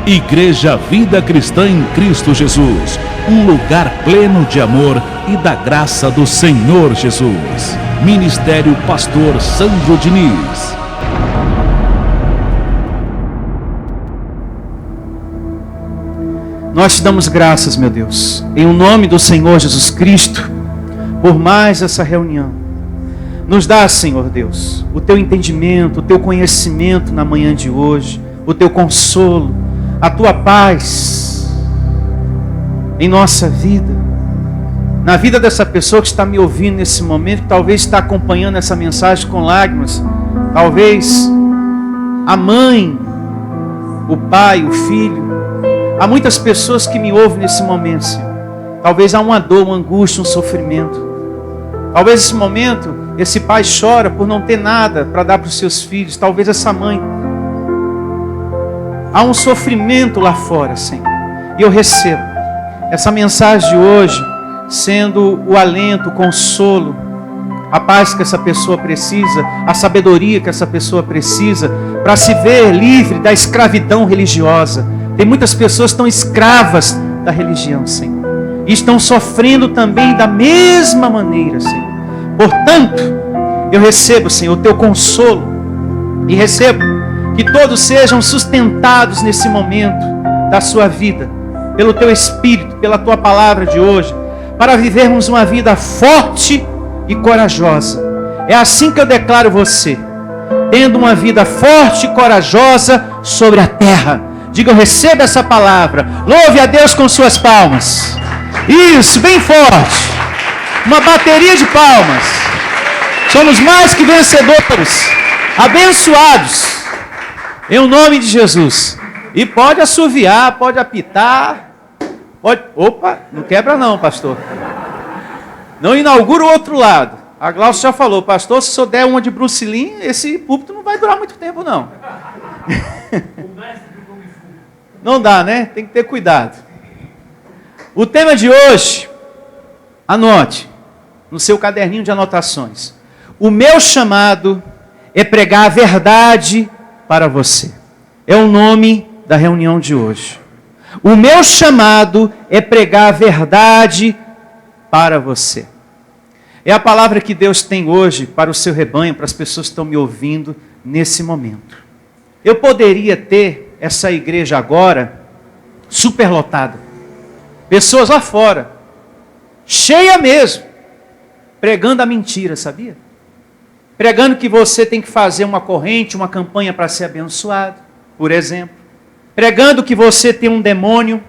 Igreja Vida Cristã em Cristo Jesus, um lugar pleno de amor e da graça do Senhor Jesus. Ministério Pastor Sandro Diniz. Nós te damos graças, meu Deus, em o nome do Senhor Jesus Cristo, por mais essa reunião. Nos dá, Senhor Deus, o teu entendimento, o teu conhecimento na manhã de hoje, o teu consolo, a tua paz em nossa vida, na vida dessa pessoa que está me ouvindo nesse momento, que talvez está acompanhando essa mensagem com lágrimas, talvez a mãe, o pai, o filho. Há muitas pessoas que me ouvem nesse momento, Senhor. Talvez há uma dor, uma angústia, um sofrimento. Talvez nesse momento, esse pai chora por não ter nada para dar para os seus filhos. Talvez essa mãe. Há um sofrimento lá fora, Senhor. E eu recebo essa mensagem de hoje, sendo o alento, o consolo, a paz que essa pessoa precisa, a sabedoria que essa pessoa precisa, para se ver livre da escravidão religiosa. Tem muitas pessoas que estão escravas da religião, Senhor. E estão sofrendo também da mesma maneira, Senhor. Portanto, eu recebo, Senhor, o teu consolo. E recebo que todos sejam sustentados nesse momento da sua vida, pelo teu Espírito, pela tua palavra de hoje, para vivermos uma vida forte e corajosa. É assim que eu declaro você, tendo uma vida forte e corajosa sobre a terra. Diga, eu recebo essa palavra. Louve a Deus com suas palmas. Isso, bem forte. Uma bateria de palmas. Somos mais que vencedores. Abençoados. Em o nome de Jesus. E pode assoviar, pode apitar. Pode... Opa, não quebra não, pastor. Não inaugura o outro lado. A Glaucia já falou, pastor, se eu der uma de Bruce Lee, esse púlpito não vai durar muito tempo não. Não dá, né? Tem que ter cuidado. O tema de hoje, anote no seu caderninho de anotações. O meu chamado é pregar a verdade para você. É o nome da reunião de hoje. O meu chamado é pregar a verdade para você. É a palavra que Deus tem hoje para o seu rebanho, para as pessoas que estão me ouvindo nesse momento. Eu poderia ter essa igreja agora superlotada. Pessoas lá fora, cheia mesmo, pregando a mentira, sabia? Pregando que você tem que fazer uma corrente, uma campanha para ser abençoado, por exemplo. Pregando que você tem um demônio,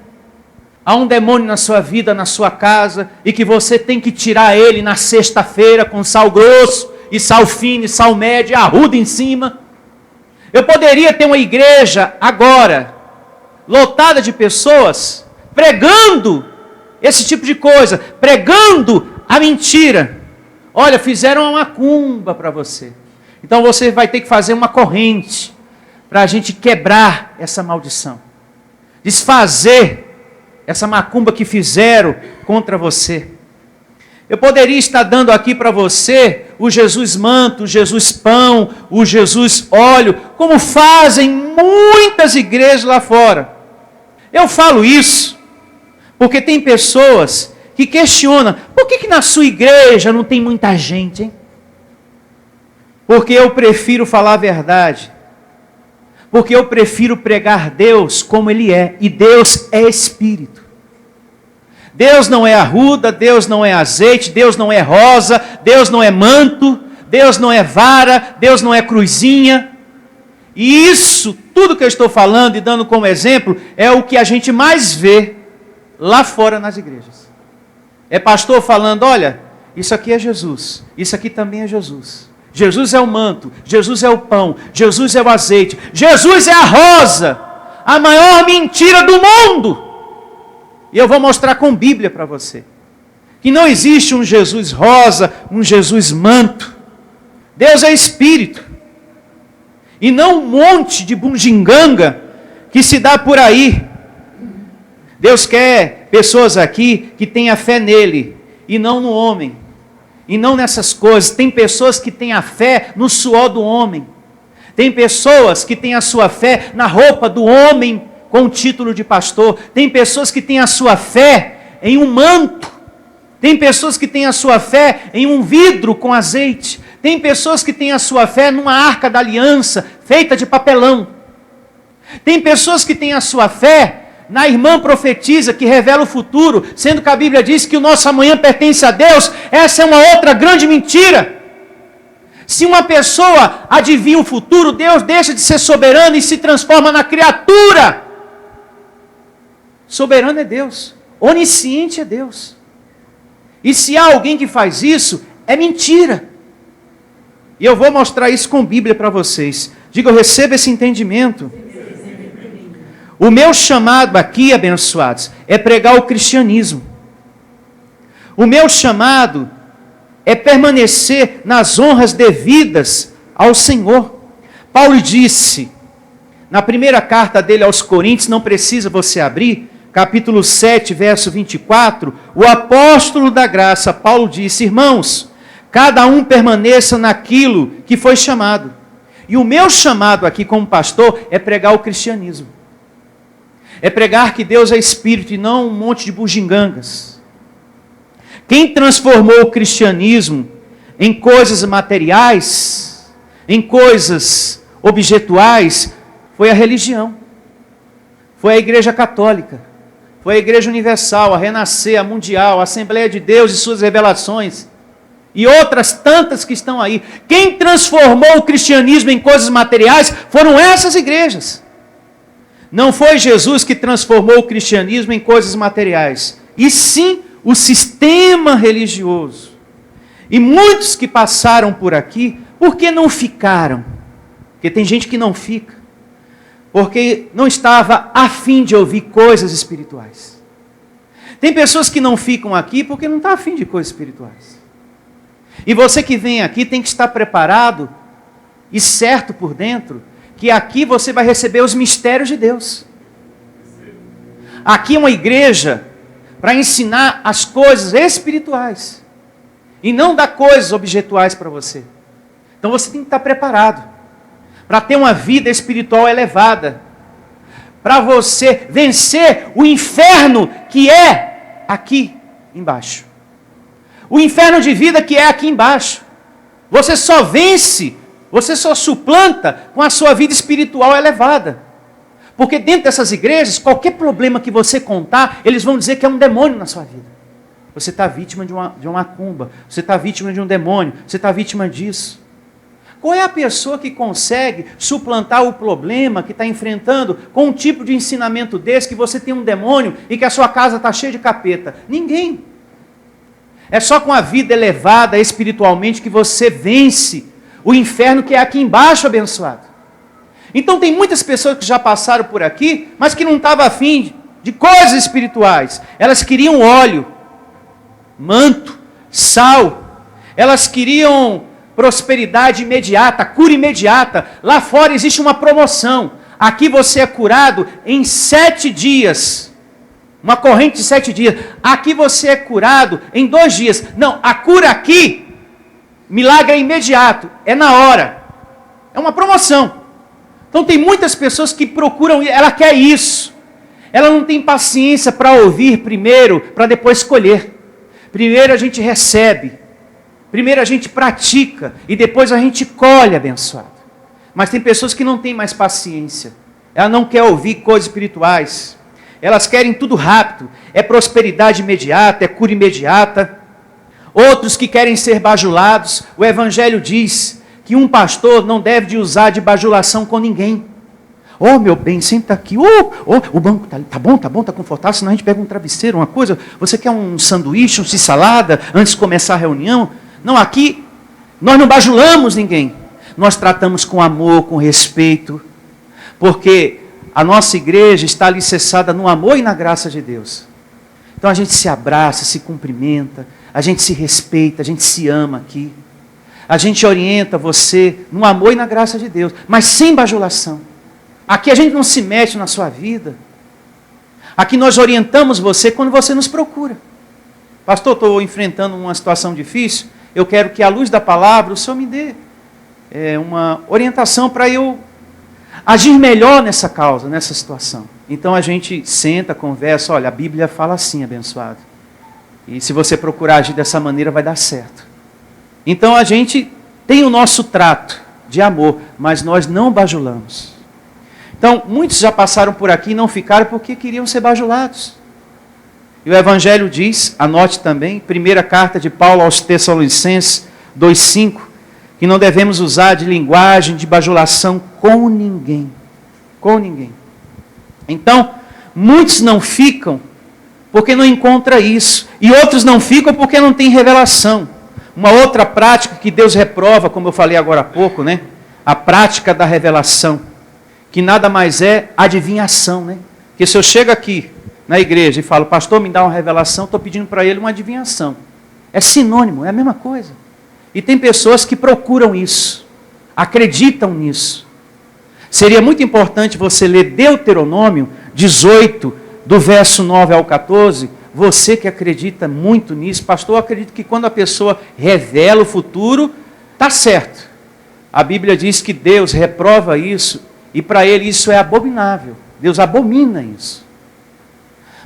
há um demônio na sua vida, na sua casa, e que você tem que tirar ele na sexta-feira com sal grosso, e sal fino, e sal médio, e arruda em cima. Eu poderia ter uma igreja agora, lotada de pessoas, pregando esse tipo de coisa, pregando a mentira. Olha, fizeram uma macumba para você. Então você vai ter que fazer uma corrente para a gente quebrar essa maldição. Desfazer essa macumba que fizeram contra você. Eu poderia estar dando aqui para você o Jesus manto, o Jesus pão, o Jesus óleo, como fazem muitas igrejas lá fora. Eu falo isso porque tem pessoas que questionam, por que na sua igreja não tem muita gente, hein? Porque eu prefiro falar a verdade. Porque eu prefiro pregar Deus como Ele é. E Deus é Espírito. Deus não é arruda, Deus não é azeite, Deus não é rosa, Deus não é manto, Deus não é vara, Deus não é cruzinha. E isso, tudo que eu estou falando e dando como exemplo, é o que a gente mais vê lá fora nas igrejas. É pastor falando, olha, isso aqui é Jesus, isso aqui também é Jesus. Jesus é o manto, Jesus é o pão, Jesus é o azeite, Jesus é a rosa, a maior mentira do mundo. E eu vou mostrar com Bíblia para você, que não existe um Jesus rosa, um Jesus manto. Deus é Espírito, e não um monte de bugiganga que se dá por aí. Deus quer pessoas aqui que tenham fé nele, e não no homem. E não nessas coisas. Tem pessoas que têm a fé no suor do homem. Tem pessoas que têm a sua fé na roupa do homem com o título de pastor. Tem pessoas que têm a sua fé em um manto. Tem pessoas que têm a sua fé em um vidro com azeite. Tem pessoas que têm a sua fé numa arca da aliança, feita de papelão. Tem pessoas que têm a sua fé na irmã profetisa, que revela o futuro, sendo que a Bíblia diz que o nosso amanhã pertence a Deus. Essa é uma outra grande mentira. Se uma pessoa adivinha o futuro, Deus deixa de ser soberano e se transforma na criatura. Soberano é Deus, onisciente é Deus. E se há alguém que faz isso, é mentira. E eu vou mostrar isso com Bíblia para vocês. Diga, eu recebo esse entendimento. O meu chamado aqui, abençoados, é pregar o cristianismo. O meu chamado é permanecer nas honras devidas ao Senhor. Paulo disse, na primeira carta dele aos Coríntios, não precisa você abrir, capítulo 7, verso 24, o apóstolo da graça, Paulo disse, irmãos, cada um permaneça naquilo que foi chamado. E o meu chamado aqui como pastor é pregar o cristianismo. É pregar que Deus é Espírito e não um monte de bugigangas. Quem transformou o cristianismo em coisas materiais, em coisas objetuais, foi a religião. Foi a Igreja Católica. Foi a Igreja Universal, a Renascer, a Mundial, a Assembleia de Deus e suas revelações. E outras tantas que estão aí. Quem transformou o cristianismo em coisas materiais foram essas igrejas. Não foi Jesus que transformou o cristianismo em coisas materiais, e sim o sistema religioso. E muitos que passaram por aqui, por que não ficaram? Porque tem gente que não fica, porque não estava a fim de ouvir coisas espirituais. Tem pessoas que não ficam aqui porque não está a fim de coisas espirituais. E você que vem aqui tem que estar preparado e certo por dentro, que aqui você vai receber os mistérios de Deus. Aqui é uma igreja para ensinar as coisas espirituais e não dar coisas objetuais para você. Então você tem que estar preparado para ter uma vida espiritual elevada, para você vencer o inferno que é aqui embaixo. O inferno de vida que é aqui embaixo. Você só vence, você só suplanta com a sua vida espiritual elevada. Porque dentro dessas igrejas, qualquer problema que você contar, eles vão dizer que é um demônio na sua vida. Você está vítima de uma macumba, você está vítima de um demônio, você está vítima disso. Qual é a pessoa que consegue suplantar o problema que está enfrentando com um tipo de ensinamento desse, que você tem um demônio e que a sua casa está cheia de capeta? Ninguém. É só com a vida elevada espiritualmente que você vence o inferno que é aqui embaixo, abençoado. Então tem muitas pessoas que já passaram por aqui, mas que não estavam afim de coisas espirituais. Elas queriam óleo, manto, sal. Elas queriam prosperidade imediata, cura imediata. Lá fora existe uma promoção. Aqui você é curado em 7 dias. Uma corrente de 7 dias. Aqui você é curado em 2 dias. Não, a cura aqui, milagre é imediato, é na hora. É uma promoção. Então tem muitas pessoas que procuram, ela quer isso. Ela não tem paciência para ouvir primeiro, para depois escolher. Primeiro a gente recebe. Primeiro a gente pratica e depois a gente colhe, abençoado. Mas tem pessoas que não têm mais paciência. Ela não quer ouvir coisas espirituais. Elas querem tudo rápido. É prosperidade imediata, é cura imediata. Outros que querem ser bajulados. O Evangelho diz que um pastor não deve de usar de bajulação com ninguém. Oh, meu bem, senta aqui. O banco tá bom, tá confortável, senão a gente pega um travesseiro, uma coisa. Você quer um sanduíche, um salada antes de começar a reunião? Não, aqui nós não bajulamos ninguém. Nós tratamos com amor, com respeito, porque a nossa igreja está alicerçada no amor e na graça de Deus. Então a gente se abraça, se cumprimenta, a gente se respeita, a gente se ama aqui. A gente orienta você no amor e na graça de Deus, mas sem bajulação. Aqui a gente não se mete na sua vida. Aqui nós orientamos você quando você nos procura. Pastor, estou enfrentando uma situação difícil, eu quero que à luz da palavra o Senhor me dê uma orientação para eu agir melhor nessa causa, nessa situação. Então a gente senta, conversa, olha, a Bíblia fala assim, abençoado. E se você procurar agir dessa maneira, vai dar certo. Então a gente tem o nosso trato de amor, mas nós não bajulamos. Então, muitos já passaram por aqui e não ficaram porque queriam ser bajulados. E o Evangelho diz, anote também, primeira carta de Paulo aos Tessalonicenses 2,5, que não devemos usar de linguagem de bajulação com ninguém. Com ninguém. Então, muitos não ficam porque não encontram isso. E outros não ficam porque não tem revelação. Uma outra prática que Deus reprova, como eu falei agora há pouco, né? A prática da revelação. Que nada mais é adivinhação, né? Porque se eu chego aqui na igreja e falo, pastor, me dá uma revelação, estou pedindo para ele uma adivinhação. É sinônimo, é a mesma coisa. E tem pessoas que procuram isso, acreditam nisso. Seria muito importante você ler Deuteronômio 18, do verso 9 ao 14, você que acredita muito nisso, pastor, eu acredito que quando a pessoa revela o futuro, está certo. A Bíblia diz que Deus reprova isso, e para ele isso é abominável. Deus abomina isso.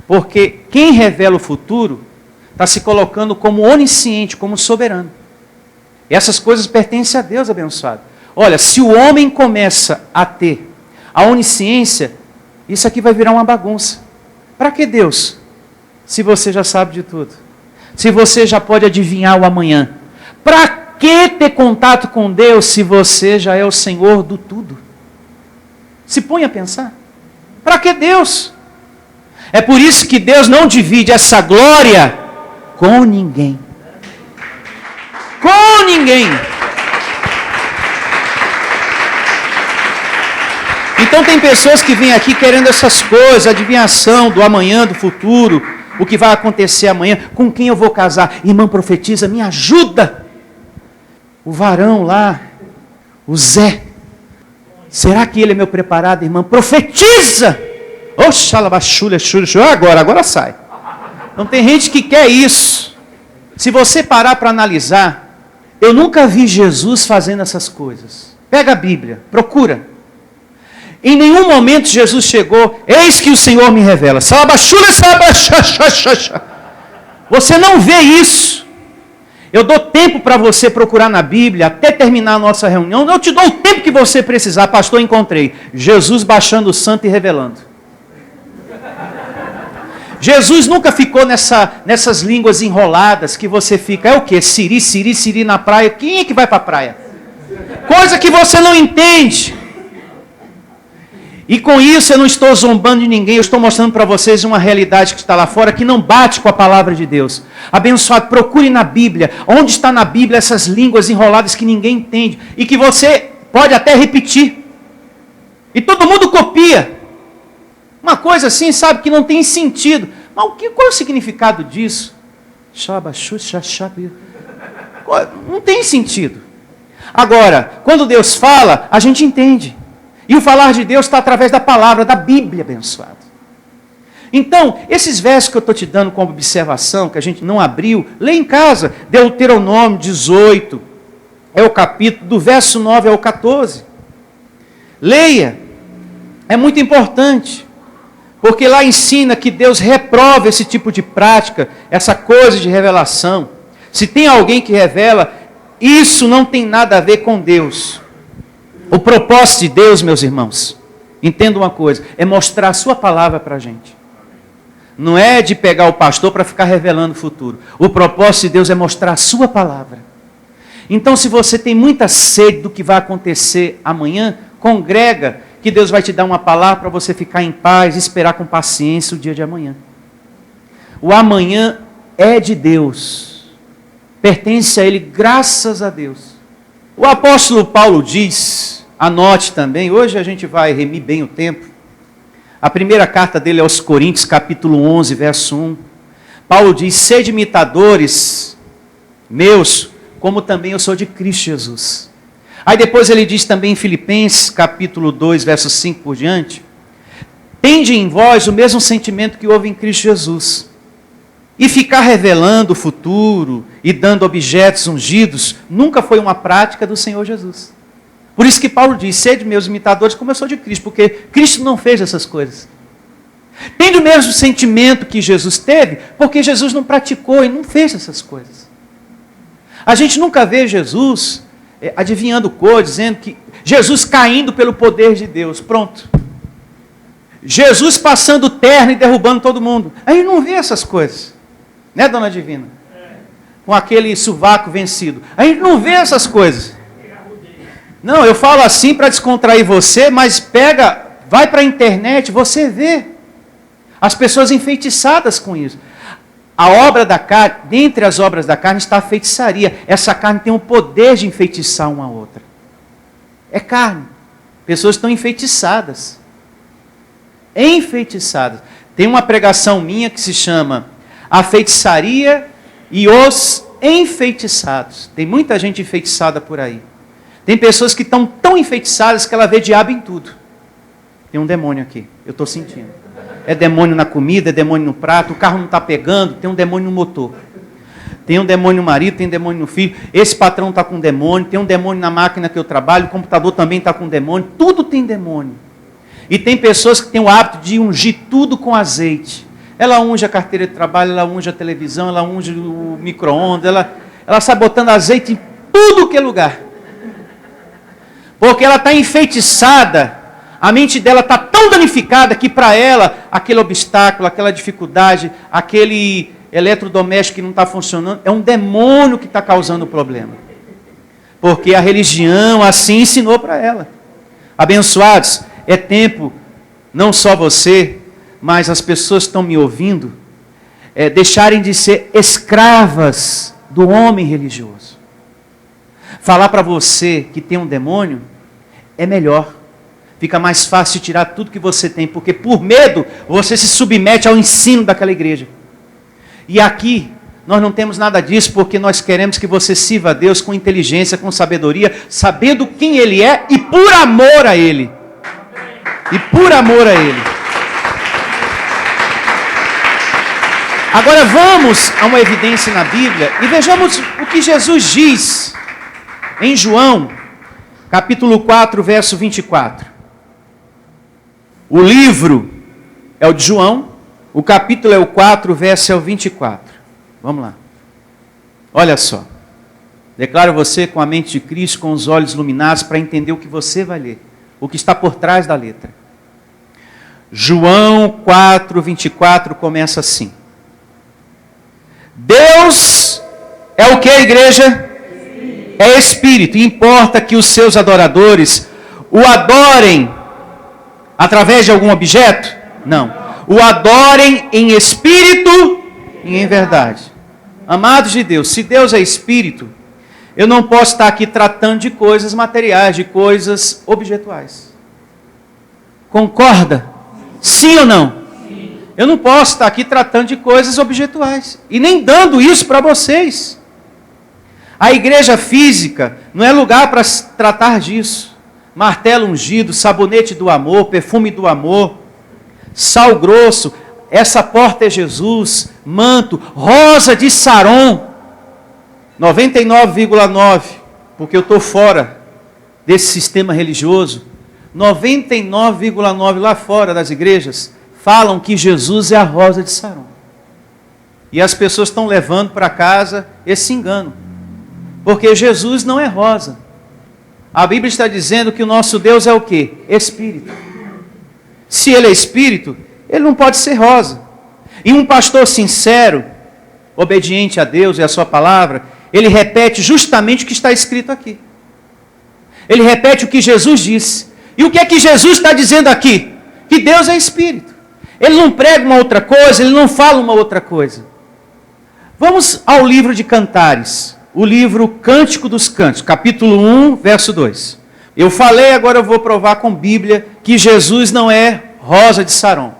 Porque quem revela o futuro, está se colocando como onisciente, como soberano. E essas coisas pertencem a Deus, abençoado. Olha, se o homem começa a ter a onisciência, isso aqui vai virar uma bagunça. Para que Deus? Se você já sabe de tudo. Se você já pode adivinhar o amanhã. Para que ter contato com Deus se você já é o Senhor do tudo? Se põe a pensar. Para que Deus? É por isso que Deus não divide essa glória com ninguém. Com ninguém. Então tem pessoas que vêm aqui querendo essas coisas, adivinhação do amanhã, do futuro, o que vai acontecer amanhã, com quem eu vou casar. Irmã profetiza, me ajuda. O varão lá, o Zé, será que ele é meu preparado, irmã? Profetiza! Oxalá, agora sai. Então tem gente que quer isso. Se você parar para analisar, eu nunca vi Jesus fazendo essas coisas. Pega a Bíblia, procura. Em nenhum momento Jesus chegou, eis que o Senhor me revela. Você não vê isso. Eu dou tempo para você procurar na Bíblia, até terminar a nossa reunião. Eu te dou o tempo que você precisar. Pastor, encontrei. Jesus baixando o santo e revelando. Jesus nunca ficou nessas línguas enroladas que você fica, é o quê? Siri na praia. Quem é que vai para a praia? Coisa que você não entende. E com isso eu não estou zombando de ninguém, eu estou mostrando para vocês uma realidade que está lá fora, que não bate com a palavra de Deus. Abençoado, procure na Bíblia, onde está na Bíblia essas línguas enroladas que ninguém entende, e que você pode até repetir. E todo mundo copia. Uma coisa assim, sabe, que não tem sentido. Mas qual é o significado disso? Não tem sentido. Agora, quando Deus fala, a gente entende. E o falar de Deus está através da palavra, da Bíblia, abençoado. Então, esses versos que eu estou te dando como observação, que a gente não abriu, lê em casa, Deuteronômio 18, é o capítulo, do verso 9 ao 14. Leia, é muito importante, porque lá ensina que Deus reprova esse tipo de prática, essa coisa de revelação. Se tem alguém que revela, isso não tem nada a ver com Deus. O propósito de Deus, meus irmãos, entenda uma coisa, é mostrar a sua palavra para a gente. Não é de pegar o pastor para ficar revelando o futuro. O propósito de Deus é mostrar a sua palavra. Então, se você tem muita sede do que vai acontecer amanhã, congrega, que Deus vai te dar uma palavra para você ficar em paz, esperar com paciência o dia de amanhã. O amanhã é de Deus. Pertence a Ele, graças a Deus. O apóstolo Paulo diz, anote também, hoje a gente vai remir bem o tempo. A primeira carta dele aos Coríntios, capítulo 11, verso 1. Paulo diz, sede imitadores meus, como também eu sou de Cristo Jesus. Aí depois ele diz também em Filipenses, capítulo 2, verso 5 por diante. Tende em vós o mesmo sentimento que houve em Cristo Jesus. E ficar revelando o futuro e dando objetos ungidos, nunca foi uma prática do Senhor Jesus. Por isso que Paulo diz, sede meus imitadores como eu sou de Cristo, porque Cristo não fez essas coisas. Tem do mesmo sentimento que Jesus teve, porque Jesus não praticou e não fez essas coisas. A gente nunca vê Jesus adivinhando cor, dizendo que Jesus caindo pelo poder de Deus, pronto. Jesus passando terno e derrubando todo mundo. A gente não vê essas coisas, né, dona Divina? Com aquele sovaco vencido. A gente não vê essas coisas. Não, eu falo assim para descontrair você, mas vai para a internet, você vê as pessoas enfeitiçadas com isso. A obra da carne, dentre as obras da carne está a feitiçaria. Essa carne tem o poder de enfeitiçar uma a outra. É carne. Pessoas estão enfeitiçadas. Enfeitiçadas. Tem uma pregação minha que se chama A Feitiçaria e os Enfeitiçados. Tem muita gente enfeitiçada por aí. Tem pessoas que estão tão enfeitiçadas que ela vê diabo em tudo. Tem um demônio aqui, eu estou sentindo. É demônio na comida, é demônio no prato, o carro não está pegando, tem um demônio no motor. Tem um demônio no marido, tem um demônio no filho, esse patrão está com demônio, tem um demônio na máquina que eu trabalho, o computador também está com demônio, tudo tem demônio. E tem pessoas que têm o hábito de ungir tudo com azeite. Ela unge a carteira de trabalho, ela unge a televisão, ela unge o micro-ondas, ela sai botando azeite em tudo que é lugar. Porque ela está enfeitiçada, a mente dela está tão danificada que para ela, aquele obstáculo, aquela dificuldade, aquele eletrodoméstico que não está funcionando, é um demônio que está causando o problema. Porque a religião assim ensinou para ela. Abençoados, é tempo, não só você, mas as pessoas que estão me ouvindo, deixarem de ser escravas do homem religioso. Falar para você que tem um demônio é melhor. Fica mais fácil tirar tudo que você tem, porque por medo você se submete ao ensino daquela igreja. E aqui nós não temos nada disso, porque nós queremos que você sirva a Deus com inteligência, com sabedoria, sabendo quem Ele é e por amor a Ele. E por amor a Ele. Agora vamos a uma evidência na Bíblia e vejamos o que Jesus diz em João, capítulo 4, verso 24. O livro é o de João, o capítulo é o 4, verso é o 24. Vamos lá. Olha só. Declaro você com a mente de Cristo, com os olhos iluminados, para entender o que você vai ler, o que está por trás da letra. João 4, 24 começa assim. Deus é o que, igreja? É Espírito. E importa que os seus adoradores o adorem através de algum objeto? Não. O adorem em espírito e em verdade. Amados de Deus, se Deus é Espírito, eu não posso estar aqui tratando de coisas materiais, de coisas objetuais. Concorda? Sim ou não? Sim. Eu não posso estar aqui tratando de coisas objetuais. E nem dando isso para vocês. A igreja física não é lugar para tratar disso. Martelo ungido, sabonete do amor, perfume do amor, sal grosso, essa porta é Jesus, manto, rosa de Saron, 99,9, porque eu estou fora desse sistema religioso, 99,9 lá fora das igrejas, falam que Jesus é a rosa de Saron. E as pessoas estão levando para casa esse engano, porque Jesus não é rosa. A Bíblia está dizendo que o nosso Deus é o quê? Espírito. Se Ele é Espírito, Ele não pode ser rosa. E um pastor sincero, obediente a Deus e a sua palavra, ele repete justamente o que está escrito aqui. Ele repete o que Jesus disse. E o que é que Jesus está dizendo aqui? Que Deus é Espírito. Ele não prega uma outra coisa, Ele não fala uma outra coisa. Vamos ao livro de Cantares. O livro Cântico dos Cânticos, capítulo 1, verso 2. Eu falei, agora eu vou provar com Bíblia, que Jesus não é rosa de Saron.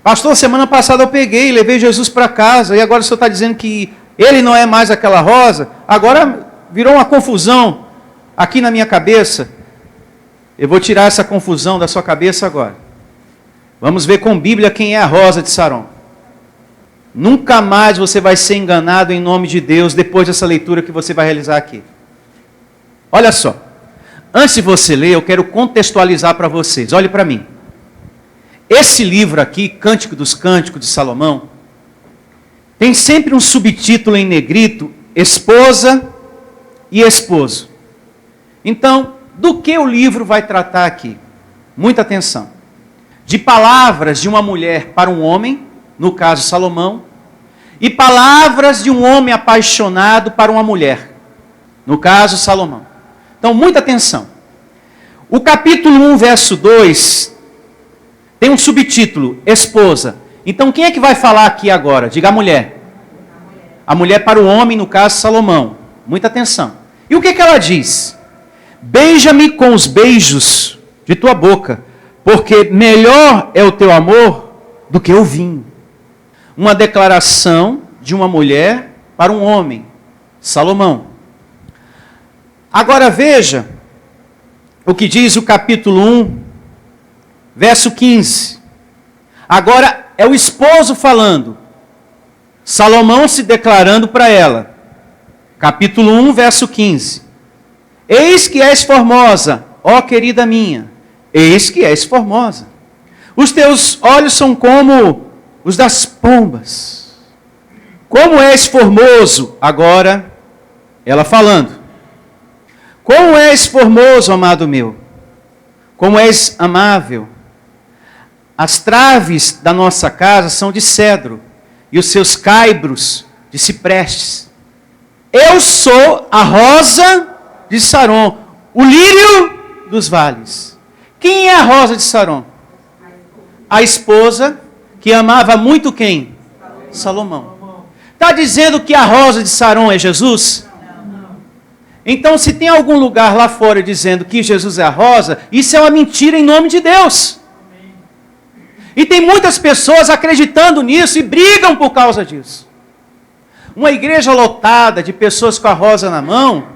Pastor, semana passada eu peguei e levei Jesus para casa, e agora o senhor está dizendo que ele não é mais aquela rosa? Agora virou uma confusão aqui na minha cabeça. Eu vou tirar essa confusão da sua cabeça agora. Vamos ver com Bíblia quem é a rosa de Saron. Nunca mais você vai ser enganado em nome de Deus depois dessa leitura que você vai realizar aqui. Olha só. Antes de você ler, eu quero contextualizar para vocês. Olhe para mim. esse livro aqui, Cântico dos Cânticos de Salomão, tem sempre um subtítulo em negrito, esposa e esposo. Então, do que o livro vai tratar aqui? Muita atenção. De palavras de uma mulher para um homem, no caso Salomão, e palavras de um homem apaixonado para uma mulher, no caso Salomão. Então, muita atenção. O capítulo 1, verso 2, tem um subtítulo, esposa. Então, quem é que vai falar aqui agora? Diga a mulher. A mulher para o homem, no caso Salomão. Muita atenção. E o que ela diz? Beija-me com os beijos de tua boca, porque melhor é o teu amor do que o vinho. Uma declaração de uma mulher para um homem, Salomão. Agora veja o que diz o capítulo 1, verso 15. Agora é o esposo falando. Salomão se declarando para ela. Capítulo 1, verso 15. Eis que és formosa, ó querida minha. Eis que és formosa. Os teus olhos são como os das pombas. Como és formoso. Agora, ela falando. Como és formoso, amado meu. Como és amável. As traves da nossa casa são de cedro, e os seus caibros de ciprestes. Eu sou a rosa de Saron, o lírio dos vales. Quem é a rosa de Saron? A esposa que amava muito quem? Salomão. Está dizendo que a rosa de Saron é Jesus? Então, se tem algum lugar lá fora dizendo que Jesus é a rosa, isso é uma mentira em nome de Deus. E tem muitas pessoas acreditando nisso e brigam por causa disso. Uma igreja lotada de pessoas com a rosa na mão,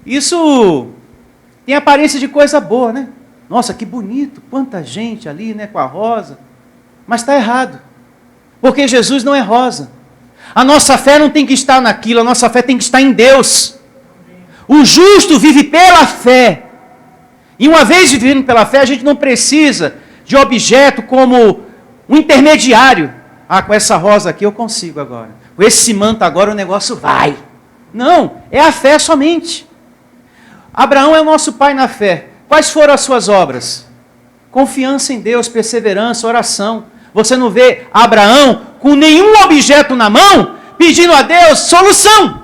isso tem aparência de coisa boa, né? Nossa, que bonito, quanta gente ali, né, com a rosa. Mas está errado, porque Jesus não é rosa. A nossa fé não tem que estar naquilo, a nossa fé tem que estar em Deus. O justo vive pela fé. E uma vez vivendo pela fé, a gente não precisa de objeto como um intermediário. Ah, com essa rosa aqui eu consigo agora. Com esse manto agora o negócio vai. Não, é a fé somente. Abraão é o nosso pai na fé. Quais foram as suas obras? Confiança em Deus, perseverança, oração. Você não vê Abraão com nenhum objeto na mão pedindo a Deus solução.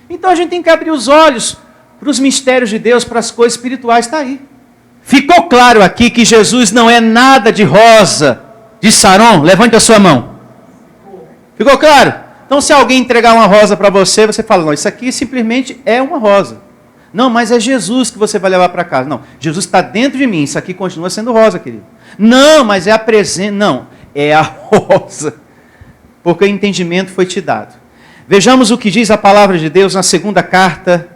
Então a gente tem que abrir os olhos para os mistérios de Deus, para as coisas espirituais, está aí. Ficou claro aqui que Jesus não é nada de rosa de Saron? Levante a sua mão. Ficou claro? Então se alguém entregar uma rosa para você, você fala, não, isso aqui simplesmente é uma rosa. Não, mas é Jesus que você vai levar para casa. Não, Jesus está dentro de mim, isso aqui continua sendo rosa, querido. Não, mas é a presença. Não, é a rosa. Porque o entendimento foi te dado. Vejamos o que diz a palavra de Deus na segunda carta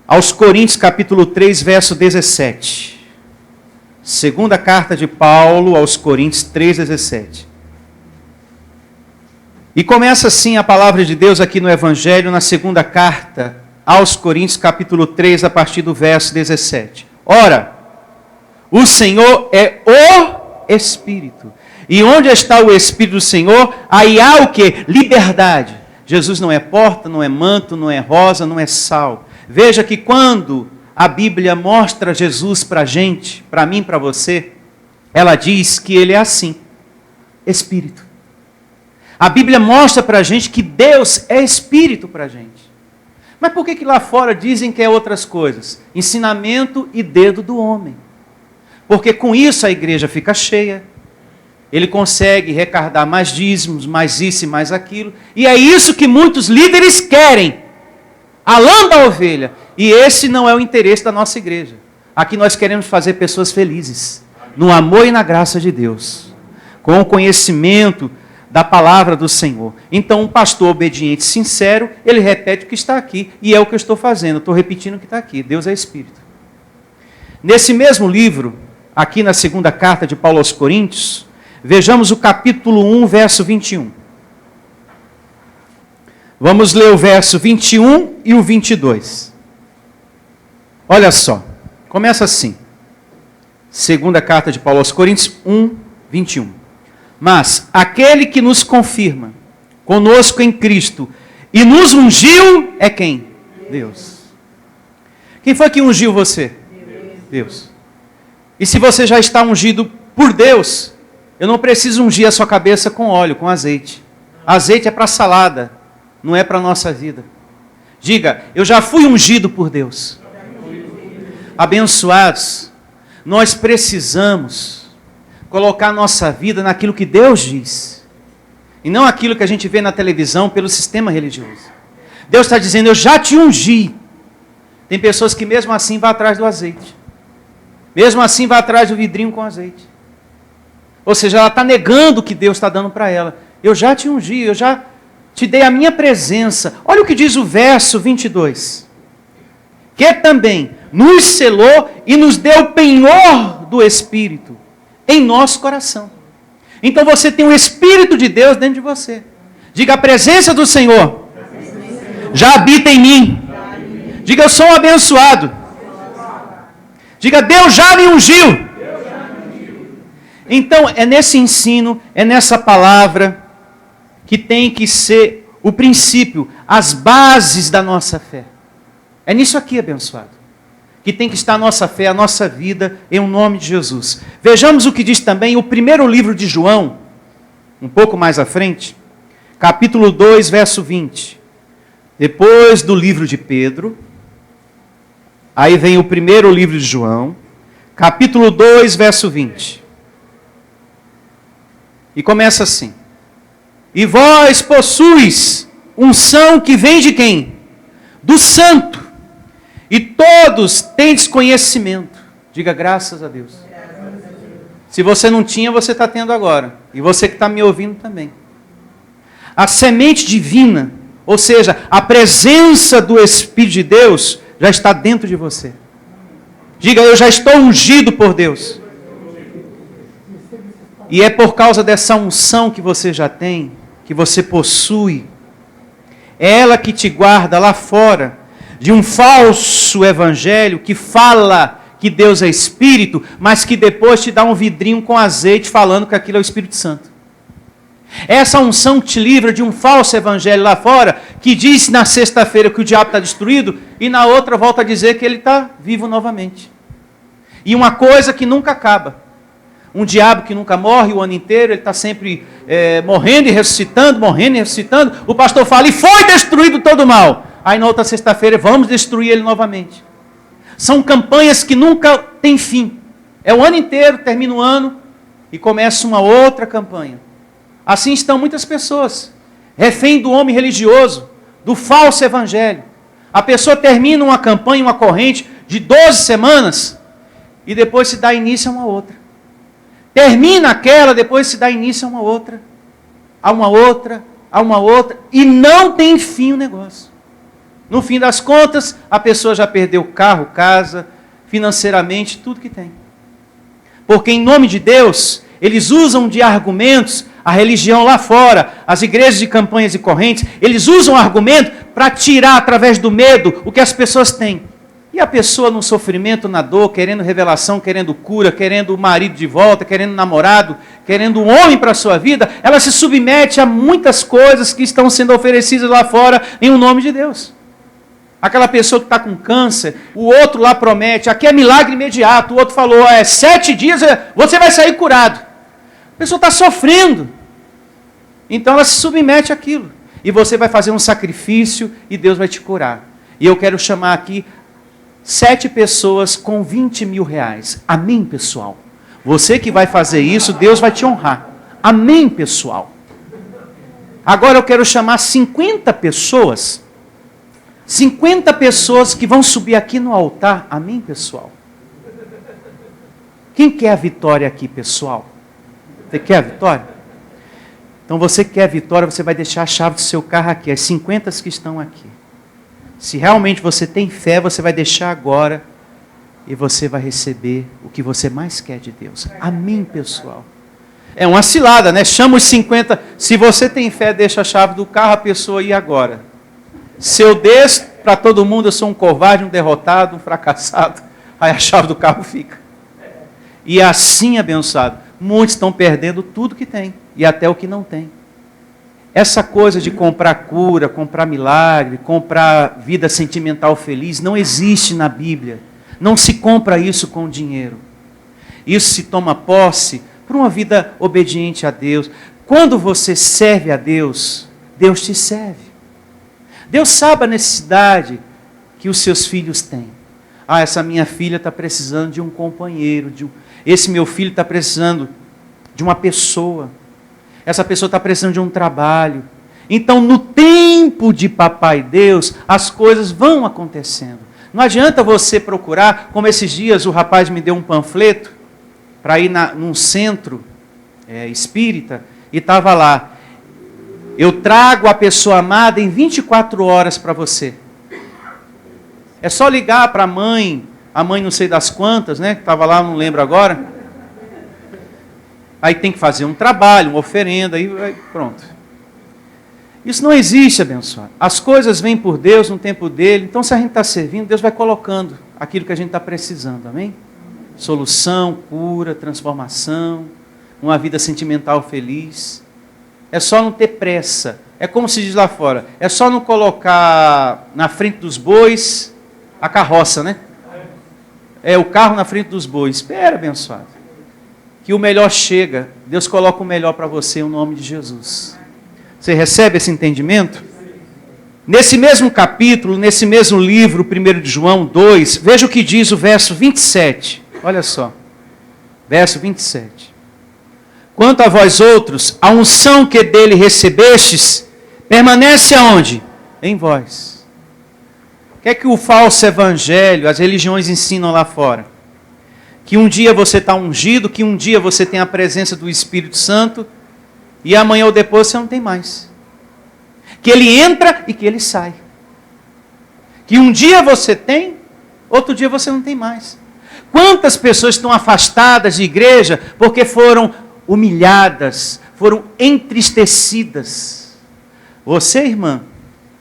aos Coríntios, capítulo 3, verso 17. Segunda carta de Paulo aos Coríntios 3, 17. E começa assim a palavra de Deus aqui no Evangelho, na segunda carta aos Coríntios, capítulo 3, a partir do verso 17. Ora, o Senhor é o Espírito. E onde está o Espírito do Senhor, aí há o quê? Liberdade. Jesus não é porta, não é manto, não é rosa, não é sal. Veja que quando a Bíblia mostra Jesus para a gente, para mim, para você, ela diz que ele é assim, Espírito. A Bíblia mostra para a gente que Deus é Espírito para a gente. Mas por que lá fora dizem que é outras coisas? Ensinamento e dedo do homem. Porque com isso a igreja fica cheia. Ele consegue arrecadar mais dízimos, mais isso e mais aquilo. E é isso que muitos líderes querem. A lã da ovelha. E esse não é o interesse da nossa igreja. Aqui nós queremos fazer pessoas felizes. No amor e na graça de Deus. Com o conhecimento da palavra do Senhor. Então, um pastor obediente, sincero, ele repete o que está aqui. E é o que eu estou fazendo. Estou repetindo o que está aqui. Deus é Espírito. Nesse mesmo livro, aqui na segunda carta de Paulo aos Coríntios, vejamos o capítulo 1, verso 21. Vamos ler o verso 21 e o 22. Olha só, começa assim. Segunda carta de Paulo aos Coríntios 1, 21. Mas aquele que nos confirma conosco em Cristo e nos ungiu é quem? Deus. Quem foi que ungiu você? Deus. E se você já está ungido por Deus, eu não preciso ungir a sua cabeça com óleo, com azeite. Azeite é para salada, não é para a nossa vida. Diga, eu já fui ungido por Deus. Abençoados, nós precisamos colocar nossa vida naquilo que Deus diz. E não aquilo que a gente vê na televisão pelo sistema religioso. Deus está dizendo, eu já te ungi. Tem pessoas que mesmo assim vão atrás do azeite. Mesmo assim vai atrás do vidrinho com azeite. Ou seja, ela está negando o que Deus está dando para ela. Eu já te ungi, eu já te dei a minha presença. Olha o que diz o verso 22. Que também nos selou e nos deu o penhor do Espírito em nosso coração. Então você tem o Espírito de Deus dentro de você. Diga, a presença do Senhor já habita em mim. Diga, eu sou um abençoado. Diga, Deus já me ungiu. Então, é nesse ensino, é nessa palavra que tem que ser o princípio, as bases da nossa fé. É nisso aqui, abençoado, que tem que estar a nossa fé, a nossa vida, em nome de Jesus. Vejamos o que diz também o primeiro livro de João, um pouco mais à frente, capítulo 2, verso 20. Depois do livro de Pedro, aí vem o primeiro livro de João, capítulo 2, verso 20. E começa assim. E vós possuis unção que vem de quem? Do Santo. E todos tendes conhecimento. Diga graças a Deus. Se você não tinha, você está tendo agora. E você que está me ouvindo também. A semente divina, ou seja, a presença do Espírito de Deus, já está dentro de você. Diga, eu já estou ungido por Deus. E é por causa dessa unção que você já tem, que você possui, é ela que te guarda lá fora de um falso evangelho que fala que Deus é Espírito, mas que depois te dá um vidrinho com azeite falando que aquilo é o Espírito Santo. Essa unção te livra de um falso evangelho lá fora, que diz na sexta-feira que o diabo está destruído, e na outra volta a dizer que ele está vivo novamente. E uma coisa que nunca acaba. Um diabo que nunca morre o ano inteiro, ele está sempre morrendo e ressuscitando, morrendo e ressuscitando. O pastor fala, e foi destruído todo o mal. Aí na outra sexta-feira, vamos destruir ele novamente. São campanhas que nunca têm fim. É o ano inteiro, termina o ano, e começa uma outra campanha. Assim estão muitas pessoas, refém do homem religioso, do falso evangelho. A pessoa termina uma campanha, uma corrente de 12 semanas, e depois se dá início a uma outra. Termina aquela, depois se dá início a uma outra, a uma outra, a uma outra, e não tem fim o negócio. No fim das contas, a pessoa já perdeu carro, casa, financeiramente, tudo que tem. Porque em nome de Deus, eles usam de argumentos, a religião lá fora, as igrejas de campanhas e correntes, eles usam argumento para tirar através do medo o que as pessoas têm. E a pessoa no sofrimento, na dor, querendo revelação, querendo cura, querendo o marido de volta, querendo namorado, querendo um homem para a sua vida, ela se submete a muitas coisas que estão sendo oferecidas lá fora em nome de Deus. Aquela pessoa que está com câncer, o outro lá promete, aqui é milagre imediato, o outro falou, 7 dias você vai sair curado. A pessoa está sofrendo. Então ela se submete àquilo. E você vai fazer um sacrifício e Deus vai te curar. E eu quero chamar aqui 7 pessoas com 20 mil reais. Amém, pessoal? Você que vai fazer isso, Deus vai te honrar. Amém, pessoal? Agora eu quero chamar 50 pessoas. 50 pessoas que vão subir aqui no altar. Amém, pessoal? Quem quer a vitória aqui, pessoal? Você quer a vitória? Então você quer a vitória, você vai deixar a chave do seu carro aqui. As 50 que estão aqui. Se realmente você tem fé, você vai deixar agora e você vai receber o que você mais quer de Deus. Amém, pessoal? É uma cilada, né? Chama os 50. Se você tem fé, deixa a chave do carro, a pessoa ir agora. Se eu desço para todo mundo, eu sou um covarde, um derrotado, um fracassado. Aí a chave do carro fica. E assim, abençoado, muitos estão perdendo tudo que tem e até o que não tem. Essa coisa de comprar cura, comprar milagre, comprar vida sentimental feliz, não existe na Bíblia. Não se compra isso com dinheiro. Isso se toma posse por uma vida obediente a Deus. Quando você serve a Deus, Deus te serve. Deus sabe a necessidade que os seus filhos têm. Ah, essa minha filha está precisando de um companheiro. Esse meu filho está precisando de uma pessoa. Essa pessoa está precisando de um trabalho. Então, no tempo de Papai Deus, as coisas vão acontecendo. Não adianta você procurar, como esses dias o rapaz me deu um panfleto para ir num centro espírita, e estava lá: eu trago a pessoa amada em 24 horas para você. É só ligar para a mãe não sei das quantas, né, que estava lá, não lembro agora. Aí tem que fazer um trabalho, uma oferenda, aí pronto. Isso não existe, abençoado. As coisas vêm por Deus no tempo dele. Então, se a gente está servindo, Deus vai colocando aquilo que a gente está precisando, amém? Solução, cura, transformação, uma vida sentimental feliz. É só não ter pressa. É como se diz lá fora, é só não colocar na frente dos bois a carroça, né? É o carro na frente dos bois. Espera, abençoado, que o melhor chega. Deus coloca o melhor para você em nome de Jesus. Você recebe esse entendimento? Nesse mesmo capítulo, nesse mesmo livro, 1 de João 2, veja o que diz o verso 27. Olha só, verso 27. Quanto a vós outros, a unção que dele recebestes, permanece aonde? Em vós. O que é que o falso evangelho, as religiões ensinam lá fora? Que um dia você está ungido, que um dia você tem a presença do Espírito Santo, e amanhã ou depois você não tem mais. Que ele entra e que ele sai. Que um dia você tem, outro dia você não tem mais. Quantas pessoas estão afastadas de igreja porque foram humilhadas, foram entristecidas? Você, irmã,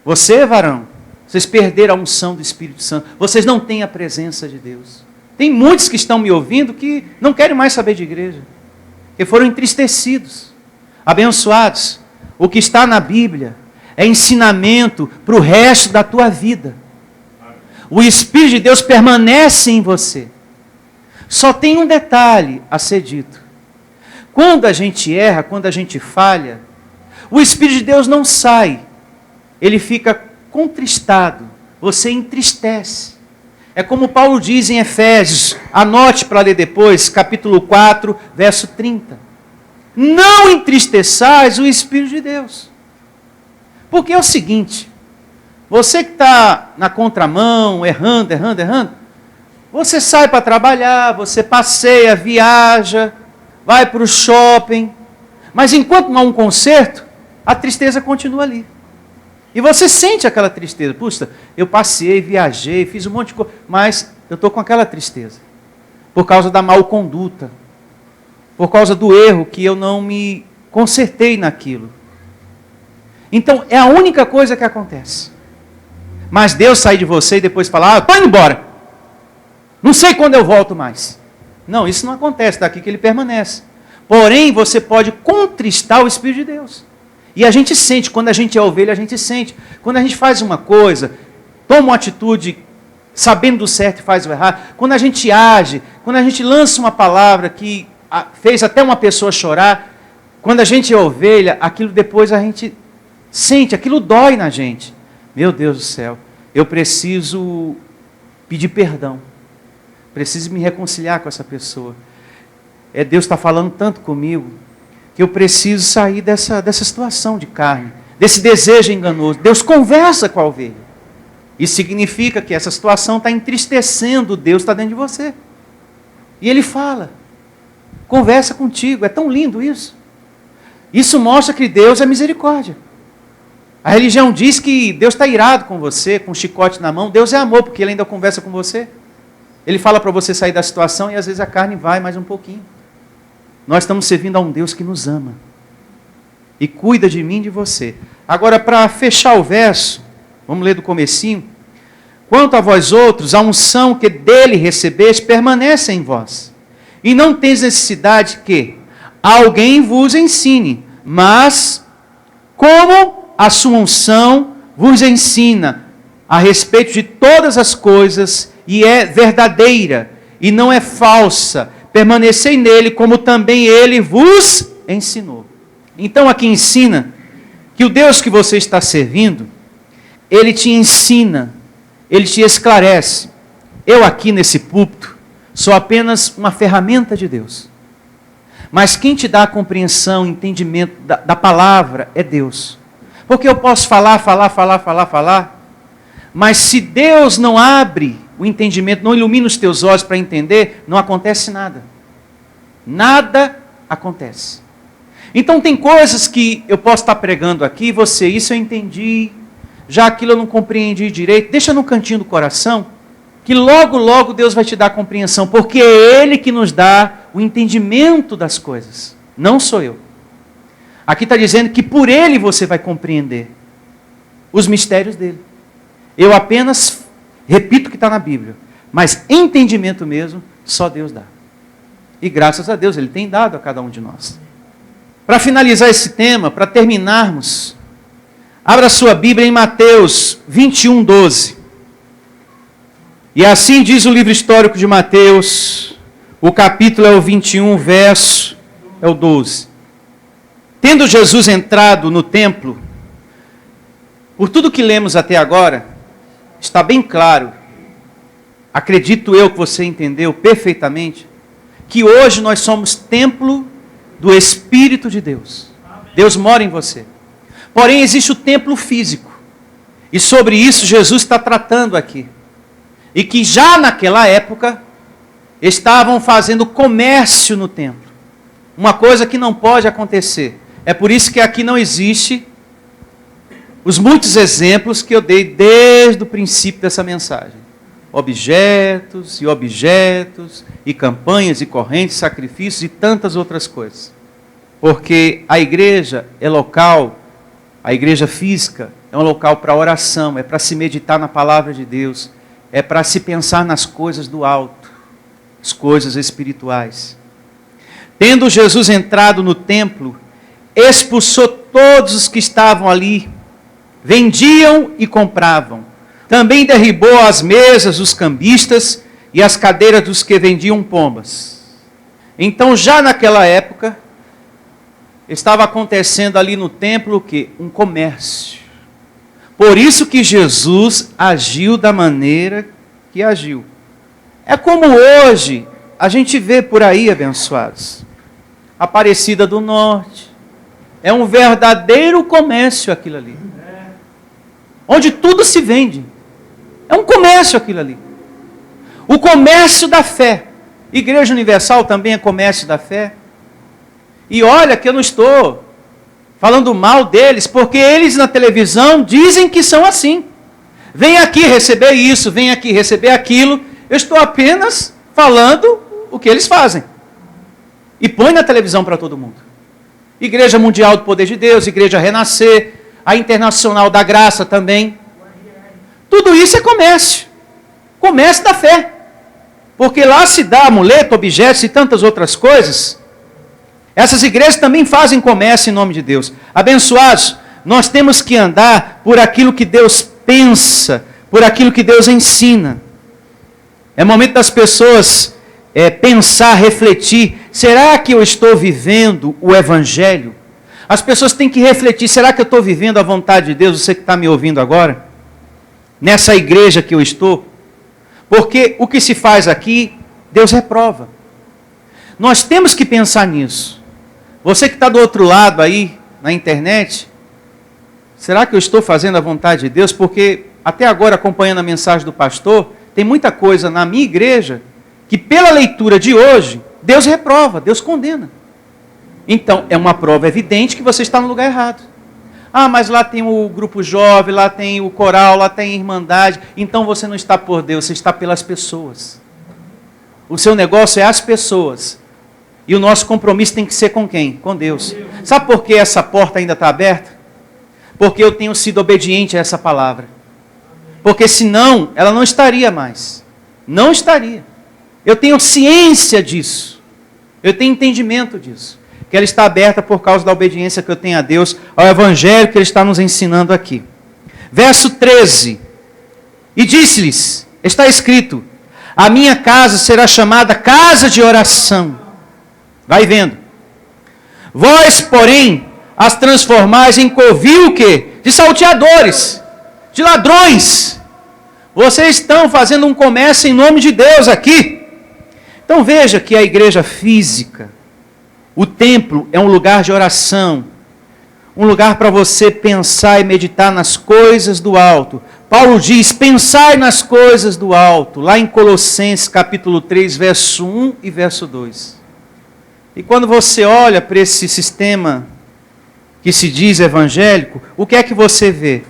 você, varão, vocês perderam a unção do Espírito Santo. Vocês não têm a presença de Deus. Tem muitos que estão me ouvindo que não querem mais saber de igreja, que foram entristecidos. Abençoados, o que está na Bíblia é ensinamento para o resto da tua vida. O Espírito de Deus permanece em você. Só tem um detalhe a ser dito. Quando a gente erra, quando a gente falha, o Espírito de Deus não sai. Ele fica contristado. Você entristece. É como Paulo diz em Efésios, anote para ler depois, capítulo 4, verso 30. Não entristeçais o Espírito de Deus. Porque é o seguinte, você que está na contramão, errando, você sai para trabalhar, você passeia, viaja, vai para o shopping, mas enquanto não há um conserto, a tristeza continua ali. E você sente aquela tristeza. Puxa, eu passei, viajei, fiz um monte de coisa, mas eu estou com aquela tristeza. Por causa da mal conduta. Por causa do erro que eu não me consertei naquilo. Então, é a única coisa que acontece. Mas Deus sai de você e depois fala, estou indo embora. Não sei quando eu volto mais. Não, isso não acontece, daqui que ele permanece. Porém, você pode contristar o Espírito de Deus. E a gente sente, quando a gente é ovelha, a gente sente. Quando a gente faz uma coisa, toma uma atitude sabendo do certo e faz o errado. Quando a gente age, quando a gente lança uma palavra que fez até uma pessoa chorar, quando a gente é ovelha, aquilo depois a gente sente, aquilo dói na gente. Meu Deus do céu, eu preciso pedir perdão. Preciso me reconciliar com essa pessoa. Deus está falando tanto comigo, que eu preciso sair dessa situação de carne, desse desejo enganoso. Deus conversa com a ovelha. Isso significa que essa situação está entristecendo Deus, está dentro de você. E Ele fala, conversa contigo, é tão lindo isso. Isso mostra que Deus é misericórdia. A religião diz que Deus está irado com você, com um chicote na mão. Deus é amor, porque Ele ainda conversa com você. Ele fala para você sair da situação e às vezes a carne vai mais um pouquinho. Nós estamos servindo a um Deus que nos ama. E cuida de mim e de você. Agora, para fechar o verso, vamos ler do comecinho. Quanto a vós outros, a unção que dele recebeste permanece em vós. E não tens necessidade que alguém vos ensine, mas como a sua unção vos ensina a respeito de todas as coisas, e é verdadeira, e não é falsa, permanecei nele, como também ele vos ensinou. Então aqui ensina que o Deus que você está servindo, ele te ensina, ele te esclarece. Eu aqui nesse púlpito sou apenas uma ferramenta de Deus. Mas quem te dá a compreensão, entendimento da palavra é Deus. Porque eu posso falar, mas se Deus não abre o entendimento, não ilumina os teus olhos para entender, não acontece nada. Nada acontece. Então tem coisas que eu posso estar pregando aqui, você, isso eu entendi, já aquilo eu não compreendi direito, deixa no cantinho do coração, que logo, logo Deus vai te dar a compreensão, porque é Ele que nos dá o entendimento das coisas, não sou eu. Aqui está dizendo que por Ele você vai compreender os mistérios dEle. Eu apenas repito o que está na Bíblia, mas entendimento mesmo, só Deus dá. E graças a Deus, Ele tem dado a cada um de nós. Para finalizar esse tema, para terminarmos, abra sua Bíblia em Mateus 21, 12. E assim diz o livro histórico de Mateus, o capítulo é o 21, o verso é o 12. Tendo Jesus entrado no templo, por tudo que lemos até agora, está bem claro, acredito eu que você entendeu perfeitamente, que hoje nós somos templo do Espírito de Deus. Deus mora em você. Porém, existe o templo físico. E sobre isso Jesus está tratando aqui. E que já naquela época, estavam fazendo comércio no templo. Uma coisa que não pode acontecer. É por isso que aqui não existe os muitos exemplos que eu dei desde o princípio dessa mensagem. Objetos, e campanhas, e correntes, sacrifícios e tantas outras coisas. Porque a igreja é local, a igreja física é um local para oração, é para se meditar na palavra de Deus, é para se pensar nas coisas do alto, as coisas espirituais. Tendo Jesus entrado no templo, expulsou todos os que estavam ali, vendiam e compravam. Também derribou as mesas dos cambistas e as cadeiras dos que vendiam pombas. Então, já naquela época, estava acontecendo ali no templo o quê? Um comércio. Por isso que Jesus agiu da maneira que agiu. É como hoje a gente vê por aí, abençoados. Aparecida do Norte. É um verdadeiro comércio aquilo ali. Onde tudo se vende. É um comércio aquilo ali. O comércio da fé. Igreja Universal também é comércio da fé. E olha que eu não estou falando mal deles, porque eles na televisão dizem que são assim. Vem aqui receber isso, vem aqui receber aquilo. Eu estou apenas falando o que eles fazem. E põe na televisão para todo mundo. Igreja Mundial do Poder de Deus, Igreja Renascer, a Internacional da Graça também. Tudo isso é comércio. Comércio da fé. Porque lá se dá amuleto, objetos e tantas outras coisas. Essas igrejas também fazem comércio em nome de Deus. Abençoados, nós temos que andar por aquilo que Deus pensa, por aquilo que Deus ensina. É momento das pessoas pensar, refletir. Será que eu estou vivendo o Evangelho? As pessoas têm que refletir. Será que eu estou vivendo a vontade de Deus? Você que está me ouvindo agora? Nessa igreja que eu estou? Porque o que se faz aqui, Deus reprova. Nós temos que pensar nisso. Você que está do outro lado aí, na internet, será que eu estou fazendo a vontade de Deus? Porque até agora, acompanhando a mensagem do pastor, tem muita coisa na minha igreja que pela leitura de hoje, Deus reprova, Deus condena. Então, é uma prova evidente que você está no lugar errado. Ah, mas lá tem o grupo jovem, lá tem o coral, lá tem a irmandade. Então você não está por Deus, você está pelas pessoas. O seu negócio é as pessoas. E o nosso compromisso tem que ser com quem? Com Deus. Sabe por que essa porta ainda está aberta? Porque eu tenho sido obediente a essa palavra. Porque senão, ela não estaria mais. Não estaria. Eu tenho ciência disso. Eu tenho entendimento disso. Que ela está aberta por causa da obediência que eu tenho a Deus, ao Evangelho que Ele está nos ensinando aqui. Verso 13. E disse-lhes, está escrito, a minha casa será chamada casa de oração. Vai vendo. Vós, porém, as transformais em covil o quê? De salteadores, de ladrões. Vocês estão fazendo um comércio em nome de Deus aqui. Então veja que a igreja física, o templo é um lugar de oração, um lugar para você pensar e meditar nas coisas do alto. Paulo diz, pensai nas coisas do alto, lá em Colossenses capítulo 3, verso 1 e verso 2. E quando você olha para esse sistema que se diz evangélico, o que é que você vê?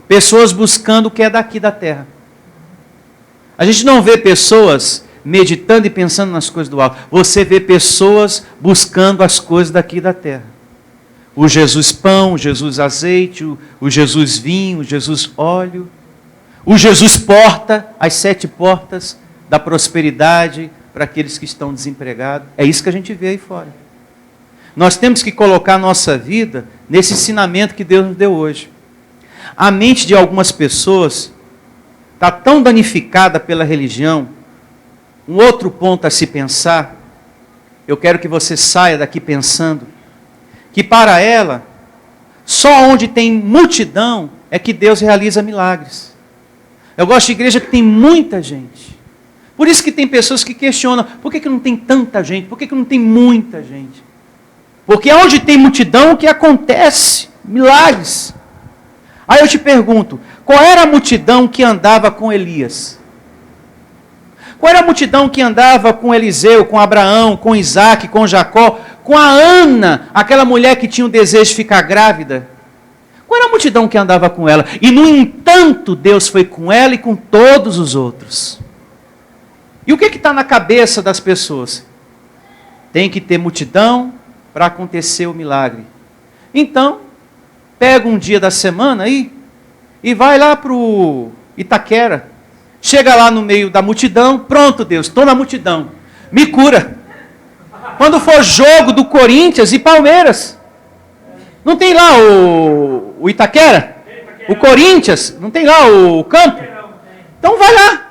Pessoas buscando o que é daqui da terra. A gente não vê pessoas meditando e pensando nas coisas do alto. Você vê pessoas buscando as coisas daqui da terra. O Jesus pão, o Jesus azeite, o Jesus vinho, o Jesus óleo. O Jesus porta, as 7 portas da prosperidade para aqueles que estão desempregados. É isso que a gente vê aí fora. Nós temos que colocar a nossa vida nesse ensinamento que Deus nos deu hoje. A mente de algumas pessoas está tão danificada pela religião. Um outro ponto a se pensar, eu quero que você saia daqui pensando, que para ela, só onde tem multidão é que Deus realiza milagres. Eu gosto de igreja que tem muita gente. Por isso que tem pessoas que questionam, por que não tem tanta gente? Por que não tem muita gente? Porque onde tem multidão, o que acontece? Milagres. Aí eu te pergunto, qual era a multidão que andava com Elias? Qual era a multidão que andava com Eliseu, com Abraão, com Isaac, com Jacó, com a Ana, aquela mulher que tinha o desejo de ficar grávida? Qual era a multidão que andava com ela? E no entanto, Deus foi com ela e com todos os outros. E o que está na cabeça das pessoas? Tem que ter multidão para acontecer o milagre. Então, pega um dia da semana aí e vai lá para o Itaquera. Chega lá no meio da multidão, pronto Deus, estou na multidão, me cura. Quando for jogo do Corinthians e Palmeiras, não tem lá o Itaquera? O Corinthians, não tem lá o campo? Então vai lá.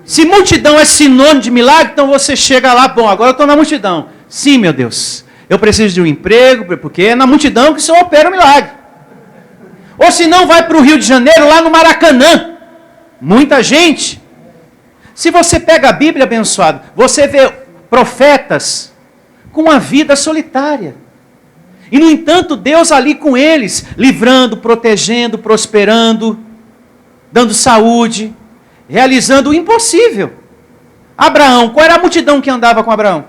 Se multidão é sinônimo de milagre, então você chega lá, bom, agora eu estou na multidão. Sim, meu Deus, eu preciso de um emprego, porque é na multidão que o Senhor opera o milagre. Ou se não, vai para o Rio de Janeiro, lá no Maracanã. Muita gente. Se você pega a Bíblia, abençoado, você vê profetas com a vida solitária. E, no entanto, Deus ali com eles, livrando, protegendo, prosperando, dando saúde, realizando o impossível. Abraão, qual era a multidão que andava com Abraão?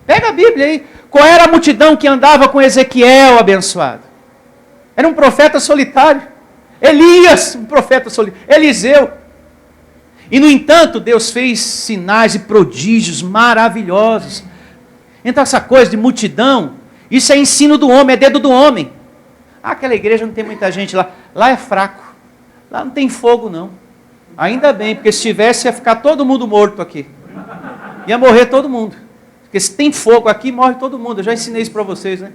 Pega a Bíblia aí. Qual era a multidão que andava com Ezequiel, abençoado? Era um profeta solitário. Elias, um profeta solitário. Eliseu. E, no entanto, Deus fez sinais e prodígios maravilhosos. Então, essa coisa de multidão, isso é ensino do homem, é dedo do homem. Ah, aquela igreja não tem muita gente lá. Lá é fraco. Lá não tem fogo, não. Ainda bem, porque se tivesse, ia ficar todo mundo morto aqui. Ia morrer todo mundo. Porque se tem fogo aqui, morre todo mundo. Eu já ensinei isso para vocês, né?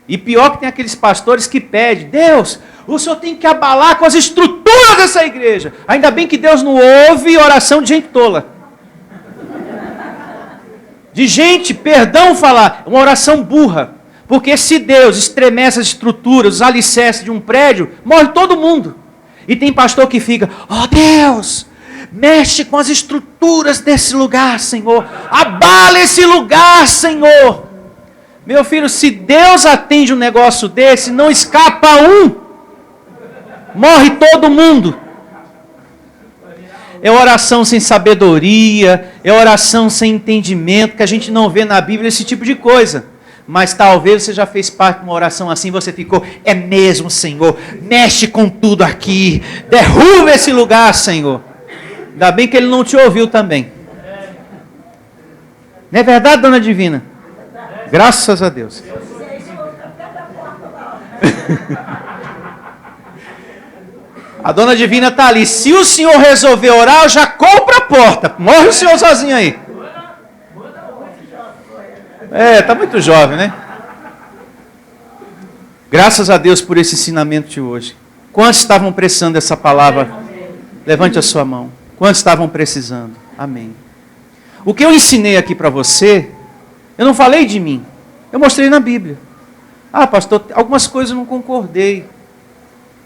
E pior que tem aqueles pastores que pedem, Deus, o Senhor tem que abalar com as estruturas dessa igreja. Ainda bem que Deus não ouve oração de gente tola. De gente, perdão falar, uma oração burra. Porque se Deus estremece as estruturas, os alicerces de um prédio, morre todo mundo. E tem pastor que fica, ó Deus, mexe com as estruturas desse lugar, Senhor. Abala esse lugar, Senhor. Meu filho, se Deus atende um negócio desse, não escapa um. Morre todo mundo. É oração sem sabedoria, é oração sem entendimento, que a gente não vê na Bíblia esse tipo de coisa. Mas talvez você já fez parte de uma oração assim, você ficou, é mesmo, Senhor, mexe com tudo aqui, derruba esse lugar, Senhor. Ainda bem que Ele não te ouviu também. Não é verdade, Dona Divina? Graças a Deus. A Dona Divina está ali. Se o senhor resolver orar, eu já compro a porta. Morre o senhor sozinho aí. Tá muito jovem, né? Graças a Deus por esse ensinamento de hoje. Quantos estavam precisando dessa palavra? Levante a sua mão. Quantos estavam precisando? Amém. O que eu ensinei aqui para você, eu não falei de mim. Eu mostrei na Bíblia. Pastor, algumas coisas eu não concordei.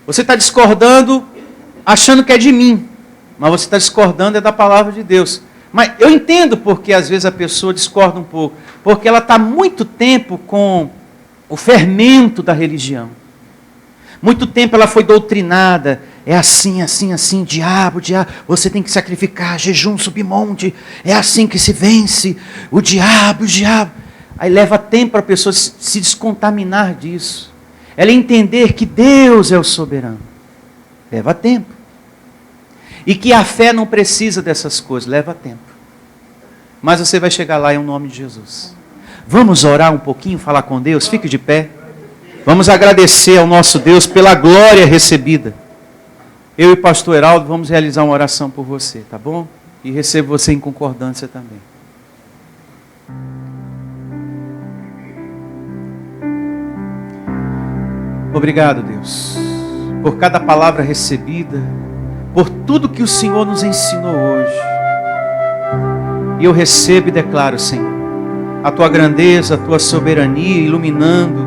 Você está discordando achando que é de mim. Mas você está discordando é da palavra de Deus. Mas eu entendo porque às vezes a pessoa discorda um pouco. Porque ela está muito tempo com o fermento da religião. Muito tempo ela foi doutrinada. É assim, assim, assim, diabo, você tem que sacrificar, jejum, subir monte. É assim que se vence o diabo. Aí leva tempo para a pessoa se descontaminar disso. Ela entender que Deus é o soberano. Leva tempo. E que a fé não precisa dessas coisas, leva tempo. Mas você vai chegar lá em nome de Jesus. Vamos orar um pouquinho, falar com Deus? Fique de pé. Vamos agradecer ao nosso Deus pela glória recebida. Eu e o pastor Heraldo vamos realizar uma oração por você, tá bom? E recebo você em concordância também. Obrigado, Deus, por cada palavra recebida, por tudo que o Senhor nos ensinou hoje. E eu recebo e declaro, Senhor, a Tua grandeza, a Tua soberania, iluminando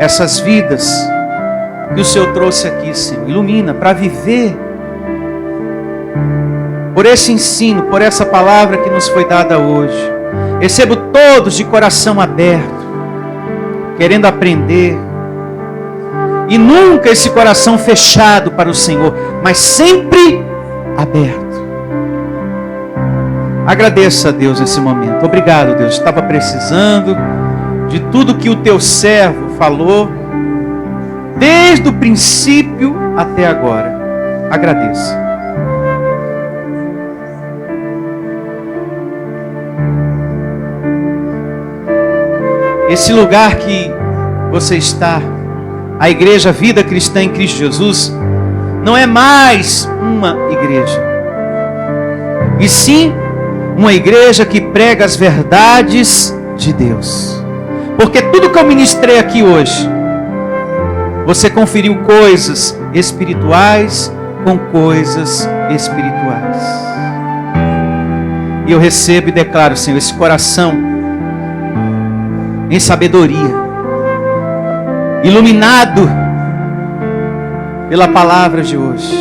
essas vidas que o Senhor trouxe aqui, Senhor. Ilumina para viver por esse ensino, por essa palavra que nos foi dada hoje. Recebo todos de coração aberto, querendo aprender. E nunca esse coração fechado para o Senhor, mas sempre aberto. Agradeça a Deus esse momento. Obrigado, Deus. Estava precisando de tudo que o teu servo falou, desde o princípio até agora. Agradeça. Esse lugar que você está, a igreja Vida Cristã em Cristo Jesus, não é mais uma igreja, e sim uma igreja que prega as verdades de Deus. Porque tudo que eu ministrei aqui hoje, você conferiu coisas espirituais com coisas espirituais. E eu recebo e declaro, Senhor, esse coração em sabedoria, iluminado pela palavra de hoje.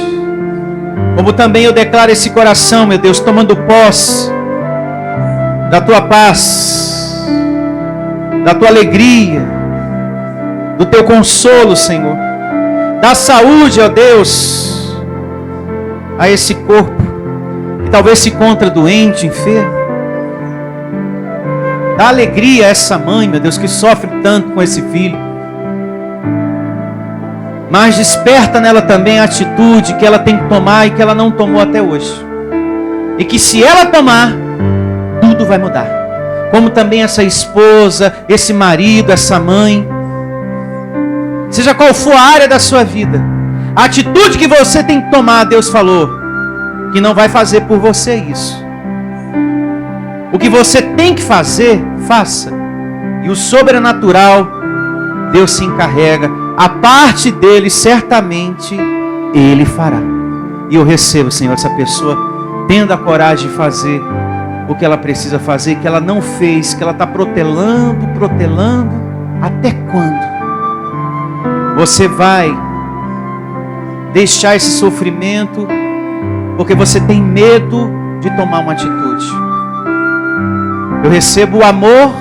Como também eu declaro esse coração, meu Deus, tomando posse da Tua paz, da Tua alegria, do Teu consolo, Senhor, da saúde, ó Deus, a esse corpo que talvez se encontra doente, enfermo. Dá alegria a essa mãe, meu Deus, que sofre tanto com esse filho. Mas desperta nela também a atitude que ela tem que tomar e que ela não tomou até hoje. E que se ela tomar, tudo vai mudar. Como também essa esposa, esse marido, essa mãe. Seja qual for a área da sua vida, a atitude que você tem que tomar, Deus falou, que não vai fazer por você isso. O que você tem que fazer, faça. E o sobrenatural, Deus se encarrega. A parte dele, certamente, Ele fará. E eu recebo, Senhor, essa pessoa tendo a coragem de fazer o que ela precisa fazer, que ela não fez, que ela está protelando. Até quando? Você vai deixar esse sofrimento porque você tem medo de tomar uma atitude. Eu recebo o amor,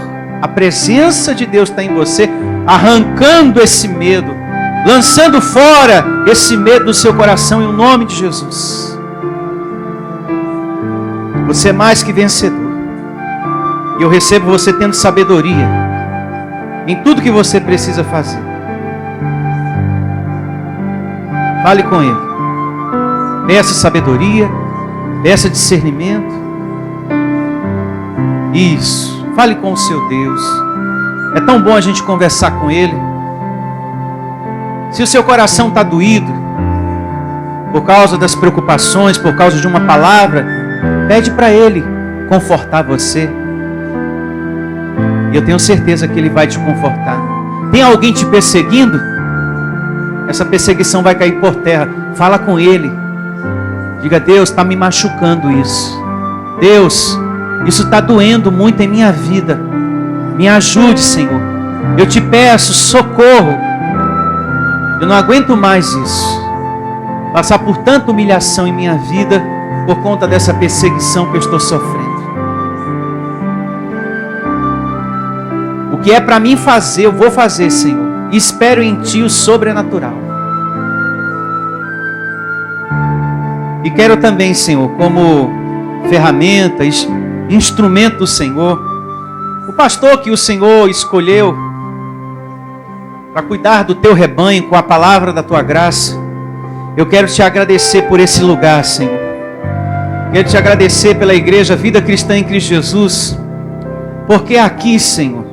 a presença de Deus está em você, arrancando esse medo, lançando fora esse medo do seu coração em nome de Jesus. Você é mais que vencedor. E eu recebo você tendo sabedoria em tudo que você precisa fazer. Fale com Ele. Peça sabedoria, peça discernimento. Isso. Fale com o seu Deus. É tão bom a gente conversar com Ele. Se o seu coração está doído, por causa das preocupações, por causa de uma palavra, pede para Ele confortar você. E eu tenho certeza que Ele vai te confortar. Tem alguém te perseguindo? Essa perseguição vai cair por terra. Fala com Ele. Diga: Deus, está me machucando isso. Deus, isso está doendo muito em minha vida. Me ajude, Senhor. Eu te peço socorro. Eu não aguento mais isso. Passar por tanta humilhação em minha vida por conta dessa perseguição que eu estou sofrendo. O que é para mim fazer, eu vou fazer, Senhor. E espero em Ti o sobrenatural. E quero também, Senhor, como ferramenta, instrumento do Senhor, o pastor que o Senhor escolheu para cuidar do Teu rebanho com a palavra da Tua graça. Eu quero Te agradecer por esse lugar, Senhor. Quero Te agradecer pela igreja Vida Cristã em Cristo Jesus. Porque aqui, Senhor,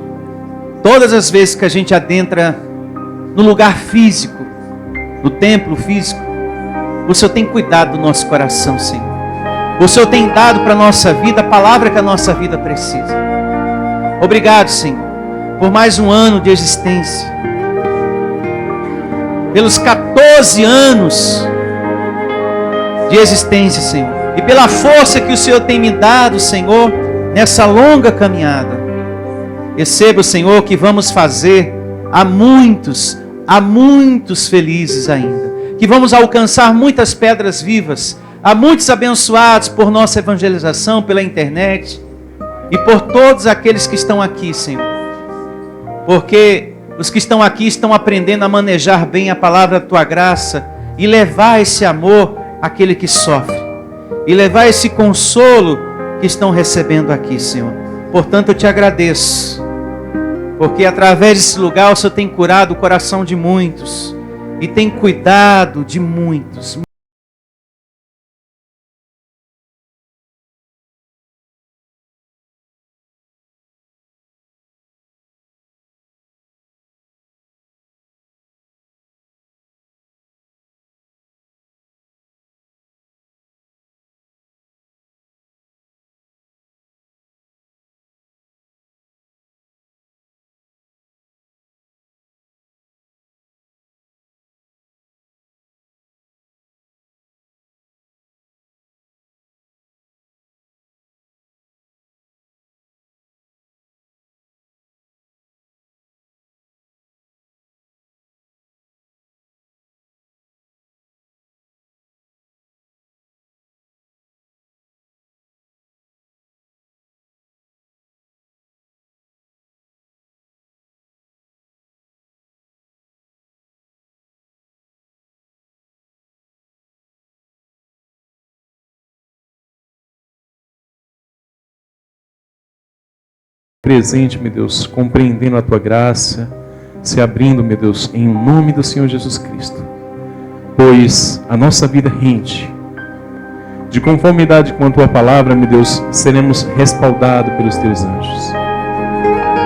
todas as vezes que a gente adentra no lugar físico, no templo físico, o Senhor tem cuidado do nosso coração, Senhor. O Senhor tem dado para a nossa vida a palavra que a nossa vida precisa. Obrigado, Senhor, por mais um ano de existência. Pelos 14 anos de existência, Senhor. E pela força que o Senhor tem me dado, Senhor, nessa longa caminhada. Receba, Senhor, que vamos fazer a muitos felizes ainda. Que vamos alcançar muitas pedras vivas. Há muitos abençoados por nossa evangelização, pela internet. E por todos aqueles que estão aqui, Senhor. Porque os que estão aqui estão aprendendo a manejar bem a palavra da Tua graça. E levar esse amor àquele que sofre. E levar esse consolo que estão recebendo aqui, Senhor. Portanto, eu Te agradeço. Porque através desse lugar o Senhor tem curado o coração de muitos. E tem cuidado de muitos. Presente, meu Deus, compreendendo a Tua graça, se abrindo, meu Deus, em nome do Senhor Jesus Cristo. Pois a nossa vida rende. De conformidade com a Tua palavra, meu Deus, seremos respaldados pelos Teus anjos.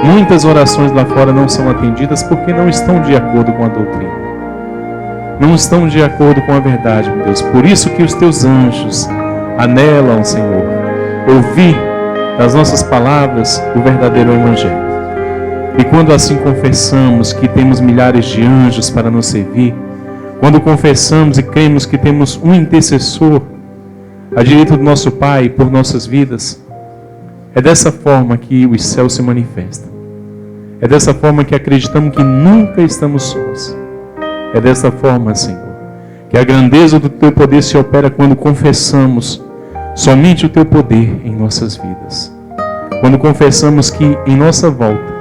Muitas orações lá fora não são atendidas porque não estão de acordo com a doutrina. Não estão de acordo com a verdade, meu Deus. Por isso que os Teus anjos anelam, Senhor, ouvir das nossas palavras o verdadeiro Evangelho. E quando assim confessamos que temos milhares de anjos para nos servir, quando confessamos e cremos que temos um intercessor à direita do nosso Pai por nossas vidas, é dessa forma que os céus se manifestam. É dessa forma que acreditamos que nunca estamos sós. É dessa forma, Senhor, que a grandeza do Teu poder se opera quando confessamos somente o Teu poder em nossas vidas. Quando confessamos que em nossa volta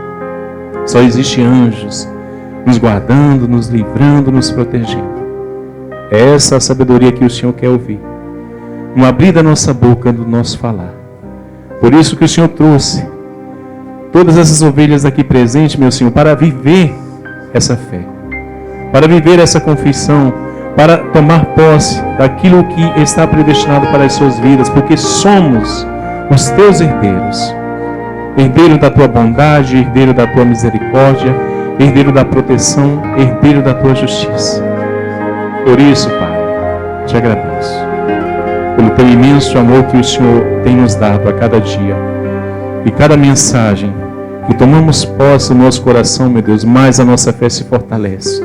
só existe anjos nos guardando, nos livrando, nos protegendo. É essa a sabedoria que o Senhor quer ouvir. No abrir da nossa boca, no nosso falar. Por isso que o Senhor trouxe todas essas ovelhas aqui presentes, meu Senhor, para viver essa fé. Para viver essa confissão, para tomar posse daquilo que está predestinado para as suas vidas, porque somos os Teus herdeiros. Herdeiro da Tua bondade, herdeiro da Tua misericórdia, herdeiro da proteção, herdeiro da Tua justiça. Por isso, Pai, Te agradeço. Pelo Teu imenso amor que o Senhor tem nos dado a cada dia. E cada mensagem e tomamos posse no nosso coração, meu Deus, mais a nossa fé se fortalece,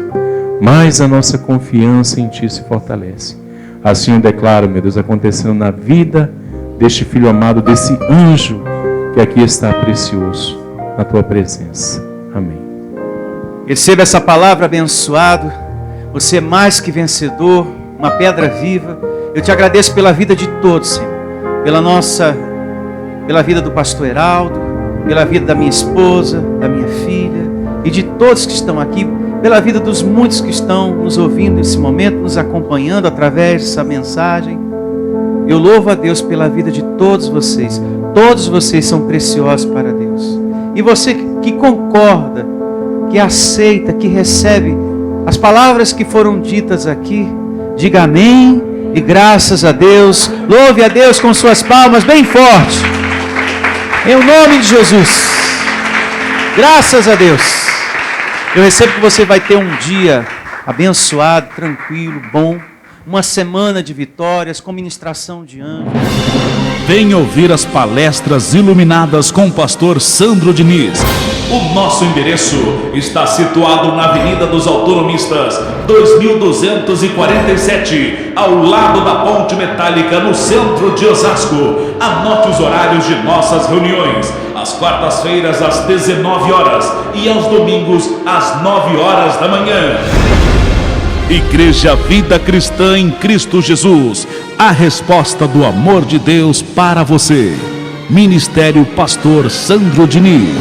mais a nossa confiança em Ti se fortalece. Assim eu declaro, meu Deus, acontecendo na vida deste filho amado, desse anjo que aqui está precioso, na Tua presença. Amém. Receba essa palavra abençoado. Você é mais que vencedor, uma pedra viva. Eu te agradeço pela vida de todos, Senhor. Pela vida do pastor Heraldo, pela vida da minha esposa, da minha filha e de todos que estão aqui, pela vida dos muitos que estão nos ouvindo nesse momento, nos acompanhando através dessa mensagem. Eu louvo a Deus pela vida de todos vocês. Todos vocês são preciosos para Deus. E você que concorda, que aceita, que recebe as palavras que foram ditas aqui, diga amém e graças a Deus. Louve a Deus com suas palmas bem forte. Em nome de Jesus. Graças a Deus. Eu recebo que você vai ter um dia abençoado, tranquilo, bom. Uma semana de vitórias, com ministração de anjos. Venha ouvir as palestras iluminadas com o pastor Sandro Diniz. O nosso endereço está situado na Avenida dos Autonomistas, 2247, ao lado da Ponte Metálica, no centro de Osasco. Anote os horários de nossas reuniões: às quartas-feiras às 19 horas e aos domingos às 9 horas da manhã. Igreja Vida Cristã em Cristo Jesus, a resposta do amor de Deus para você. Ministério Pastor Sandro Diniz.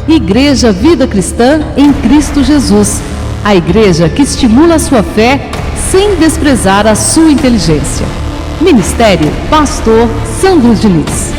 Igreja Vida Cristã em Cristo Jesus, a igreja que estimula a sua fé sem desprezar a sua inteligência. Ministério Pastor Sandro Diniz.